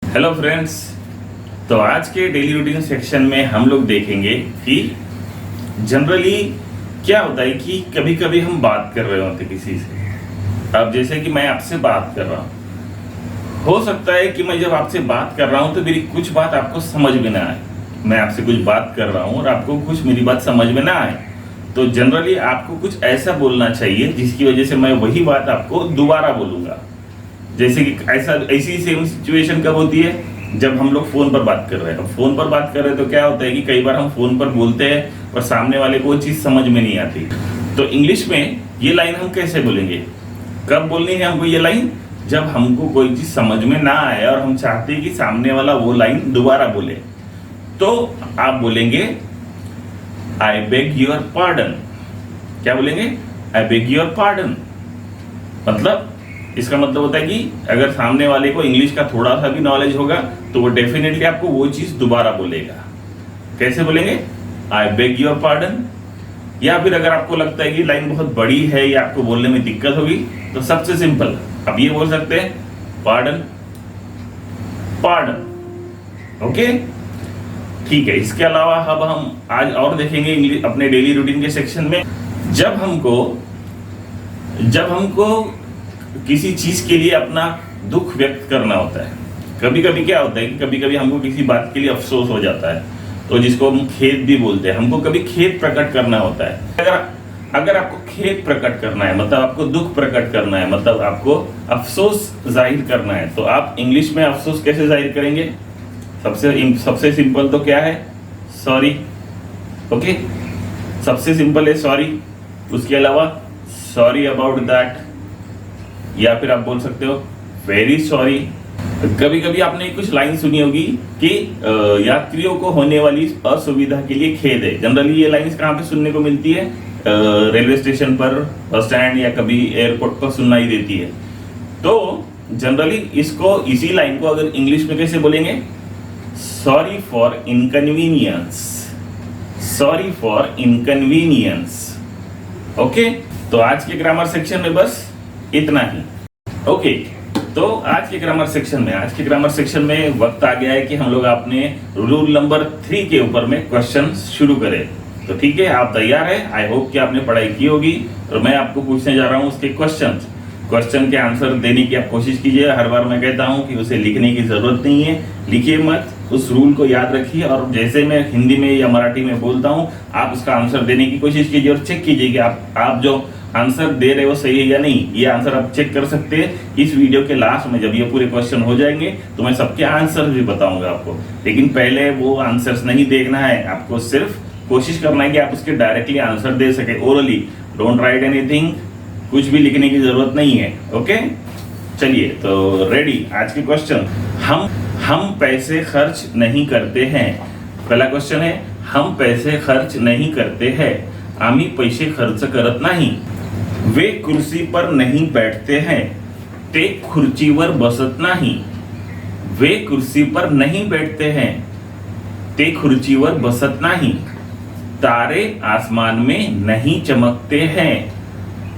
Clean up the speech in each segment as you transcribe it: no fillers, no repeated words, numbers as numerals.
Hello friends. तो आज के डेली रूटीन सेक्शन में हम लोग देखेंगे कि जनरली क्या होता है कि कभी कभी हम बात कर रहे होते किसी से। अब जैसे कि मैं आपसे बात कर रहा हूँ, हो सकता है कि मैं जब आपसे बात कर रहा हूँ तो मेरी कुछ बात आपको समझ में ना आए। मैं आपसे कुछ बात कर रहा हूँ और आपको कुछ मेरी बात समझ में ना आए, तो जनरली आपको कुछ ऐसा बोलना चाहिए जिसकी वजह से मैं वही बात आपको दोबारा बोलूँगा। जैसे कि ऐसी सेम सिचुएशन कब होती है, जब हम लोग फोन पर बात कर रहे हैं। फोन पर बात कर रहे हैं तो क्या होता है कि कई बार हम फोन पर बोलते हैं और सामने वाले को वो चीज समझ में नहीं आती। तो इंग्लिश में ये लाइन हम कैसे बोलेंगे, कब बोलनी है हमको ये लाइन, जब हमको कोई चीज समझ में ना आए और हम चाहते हैं कि सामने वाला वो लाइन दोबारा बोले। तो आप बोलेंगे आई बेग योर पार्डन। क्या बोलेंगे? I beg your pardon. मतलब इसका मतलब होता है कि अगर सामने वाले को इंग्लिश का थोड़ा सा भी नॉलेज होगा तो वो डेफिनेटली आपको वो चीज दोबारा बोलेगा। कैसे बोलेंगे? I beg your pardon. या फिर अगर आपको लगता है कि लाइन बहुत बड़ी है या आपको बोलने में दिक्कत होगी तो सबसे सिंपल आप ये बोल सकते हैं, पार्डन पार्डन। ओके, ठीक है। इसके अलावा अब हम आज और देखेंगे अपने डेली रूटीन के सेक्शन में, जब हमको किसी चीज के लिए अपना दुख व्यक्त करना होता है। कभी कभी क्या होता है कि कभी कभी हमको किसी बात के लिए अफसोस हो जाता है, तो जिसको हम खेद भी बोलते हैं। हमको कभी खेद प्रकट करना होता है। अगर आपको खेद प्रकट करना है, मतलब आपको दुख प्रकट करना है, मतलब आपको अफसोस जाहिर करना है, तो आप इंग्लिश में अफसोस कैसे जाहिर करेंगे? सबसे सिंपल तो क्या है? सॉरी। ओके, सबसे सिंपल है सॉरी। उसके अलावा सॉरी अबाउट दैट, या फिर आप बोल सकते हो वेरी सॉरी। कभी कभी आपने कुछ लाइन सुनी होगी कि यात्रियों को होने वाली असुविधा के लिए खेद है। जनरली ये लाइंस कहाँ पे सुनने को मिलती है? रेलवे स्टेशन पर, बस स्टैंड या कभी एयरपोर्ट पर सुनाई देती है। तो जनरली इसी लाइन को अगर इंग्लिश में कैसे बोलेंगे? Sorry for inconvenience. Sorry for inconvenience. Okay, तो आज के ग्रामर सेक्शन में बस इतना ही। ओके, तो आज के ग्रामर सेक्शन में वक्त आ गया है कि हम लोग अपने रूल नंबर 3 के ऊपर में क्वेश्चन शुरू करें। तो ठीक है, आप तैयार हैं? आई होप कि आपने पढ़ाई की होगी और मैं आपको पूछने जा रहा हूं उसके क्वेश्चन के आंसर देने की आप कोशिश कीजिए। हर बार मैं कहता हूं कि उसे लिखने की जरूरत नहीं है, लिखिए मत, उस रूल को याद रखिए और जैसे मैं हिंदी में या मराठी में बोलता हूं आप उसका आंसर देने की कोशिश कीजिए और चेक कीजिए कि आप जो आंसर दे रहे हो सही है या नहीं। ये आंसर आप चेक कर सकते हैं इस वीडियो के लास्ट में। जब ये पूरे क्वेश्चन हो जाएंगे तो मैं सबके आंसर भी बताऊंगा आपको, लेकिन पहले वो आंसर्स नहीं देखना है, आपको सिर्फ कोशिश करना है कि आप उसके डायरेक्टली आंसर दे सके ओरली। डोंट राइट एनीथिंग, कुछ भी लिखने की जरूरत नहीं है। ओके, चलिए तो रेडी। आज के क्वेश्चन, हम पैसे खर्च नहीं करते हैं। पहला क्वेश्चन है, हम पैसे खर्च नहीं करते हैं। आम्ही पैसे खर्च करत नाही। वे कुर्सी पर नहीं बैठते हैं, ते खुर्चीवर बसत नाही। वे कुर्सी पर नहीं बैठते हैं, ते खुर्चीवर बसत नाही। तारे आसमान में नहीं चमकते हैं।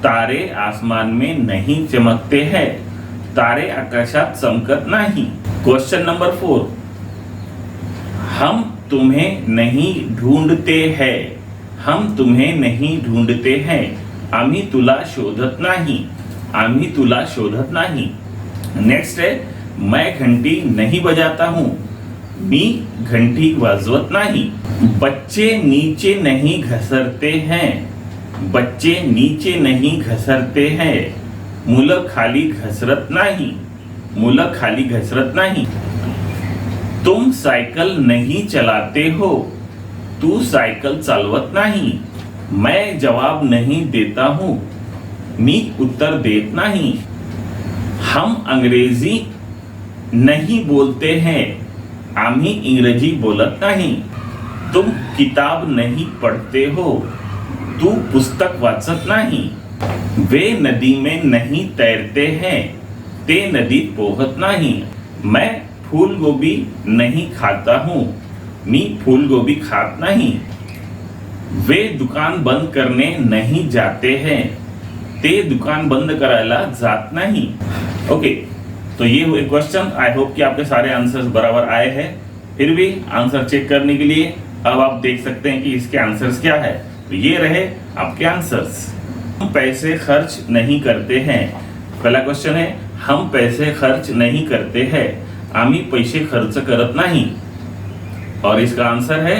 तारे आसमान में नहीं चमकते हैं। तारे आकाशात चमकत नाही। क्वेश्चन नंबर 4, हम तुम्हें नहीं ढूंढते हैं। हम तुम्हें नहीं ढूंढते हैं। आम्ही तुला शोधत नाही। आम्ही तुला शोधत नाही। नेक्स्ट है, मैं घंटी नहीं बजाता हूँ। मी घंटी वाजवत नाही। बच्चे नीचे नहीं घसरते हैं। बच्चे नीचे नहीं घसरते हैं। मुलं खाली घसरत नाही। मुलं खाली घसरत नाही। तुम साइकिल नहीं चलाते हो। तू साइकिल चालवत नाही। मैं जवाब नहीं देता हूं। मी उत्तर देत नाही। हम अंग्रेजी नहीं बोलते हैं। आम्ही इंग्रजी बोलत नाही। तुम किताब नहीं पढ़ते हो। तू पुस्तक वाचत नाही। वे नदी में नहीं तैरते हैं। ते नदीत पोहत नाही। मैं फूल गोभी नहीं खाता हूं। मी फूल गोभी खात नहीं। वे दुकान बंद करने नहीं जाते हैं। ते दुकान बंद करायला जात नाही। ओके, तो ये हुए क्वेश्चन। आई होप कि आपके सारे आंसर्स बराबर आए हैं। फिर भी आंसर चेक करने के लिए अब आप देख सकते हैं कि इसके आंसर्स क्या है। तो ये रहे आपके आंसर्स। हम पैसे खर्च नहीं करते हैं। पहला क्वेश्चन है, हम पैसे खर्च नहीं करते हैं। आम्ही पैसे खर्च करत नाही। और इसका आंसर है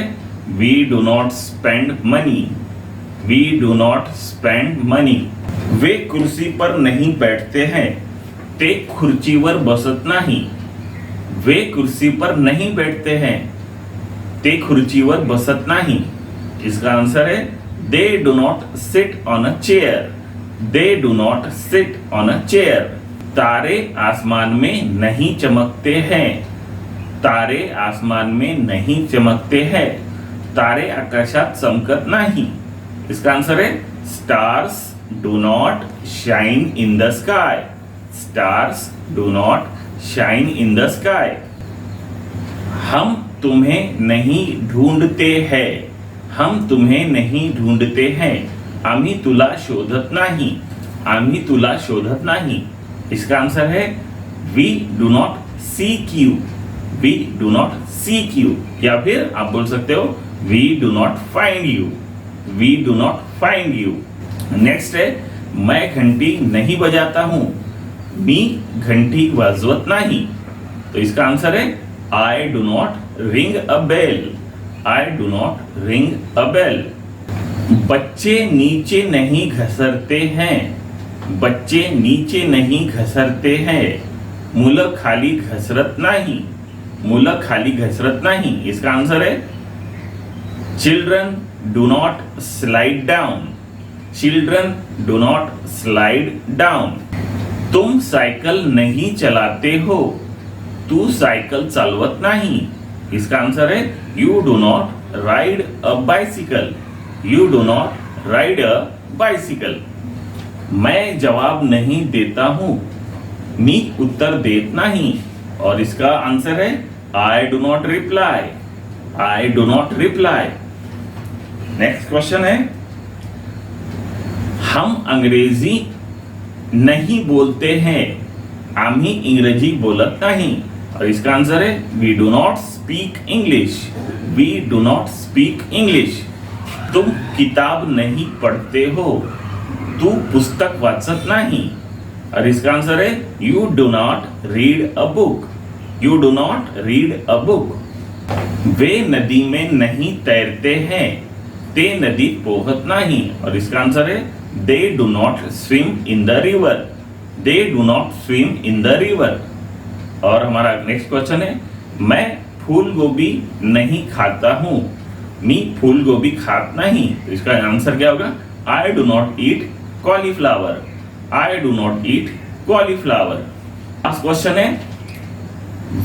we do not spend money. We do not spend money. वे कुर्सी पर नहीं बैठते हैं। ते खुर्चीवर बसत नाही। वे कुर्सी पर नहीं बैठते हैं। ते खुर्चीवर बसत नाही। इसका आंसर है they do not sit on a chair. They do not sit on a chair. तारे आसमान में नहीं चमकते हैं। तारे आसमान में नहीं चमकते हैं। तारे आकाशात चमकत नाही। इसका आंसर है stars do not shine in the sky. Stars do not shine in the sky. हम तुम्हें नहीं ढूंढते हैं। हम तुम्हें नहीं ढूंढते हैं। आम्ही तुला शोधत नाही। आम्ही तुला शोधत नाही। इसका आंसर है we do not seek you. We do not seek you. या फिर आप बोल सकते हो we do not find you. We do not find you. Next है, मैं घंटी नहीं बजाता हूं। मी घंटी वाजवत नाही। तो इसका आंसर है I do not ring a bell. I do not ring a bell. बच्चे नीचे नहीं घसरते हैं। बच्चे नीचे नहीं घसरते हैं। मुलं खाली घसरत नाही। मुलं खाली घसरत नाही। इसका आंसर है children do not slide down. Children do not slide down. तुम साइकिल नहीं चलाते हो। तू साइकिल चालवत नाही। इसका आंसर है you do not ride a bicycle. You do not ride a bicycle. मैं जवाब नहीं देता हूं। मी उत्तर देत नहीं। और इसका आंसर है I do not reply. I do not reply. Next question है, हम अंग्रेजी नहीं बोलते हैं। आम्ही इंग्रजी बोलत नहीं। और इसका आंसर है we do not speak English. We do not speak English. तुम किताब नहीं पढ़ते हो। तू पुस्तक वाचत नहीं। और इसका आंसर है you do not read a book. You do not read a book. वे नदी में नहीं तैरते हैं। ते नदी पोहत नहीं। और इसका आंसर है they do not swim in the river. They do not swim in the river. और हमारा नेक्स्ट क्वेश्चन है, मैं फूल गोभी नहीं खाता हूं। मी फूल गोभी खात नहीं। तो इसका आंसर क्या होगा आई do not eat cauliflower. I do not eat cauliflower. Last question है,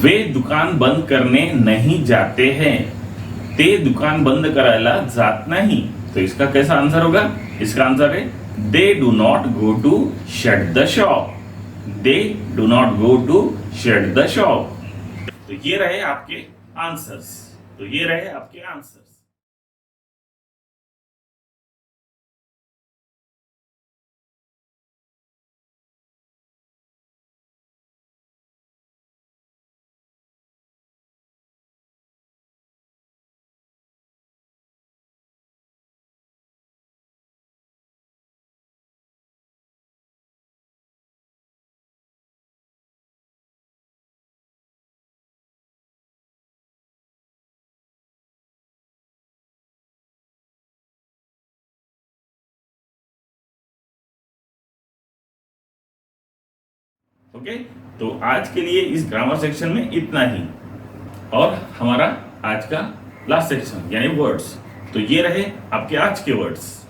वे दुकान बंद करने नहीं जाते हैं। ते दुकान बंद करायला जात नहीं। तो इसका कैसा आंसर होगा? इसका आंसर है they do not go to shut the shop. They do not go to shut the shop. तो ये रहे आपके आंसर्स। तो ये रहे आपके आंसर्स। ओके, तो आज के लिए इस ग्रामर सेक्शन में इतना ही। और हमारा आज का लास्ट सेक्शन यानी वर्ड्स। तो ये रहे आपके आज के वर्ड्स।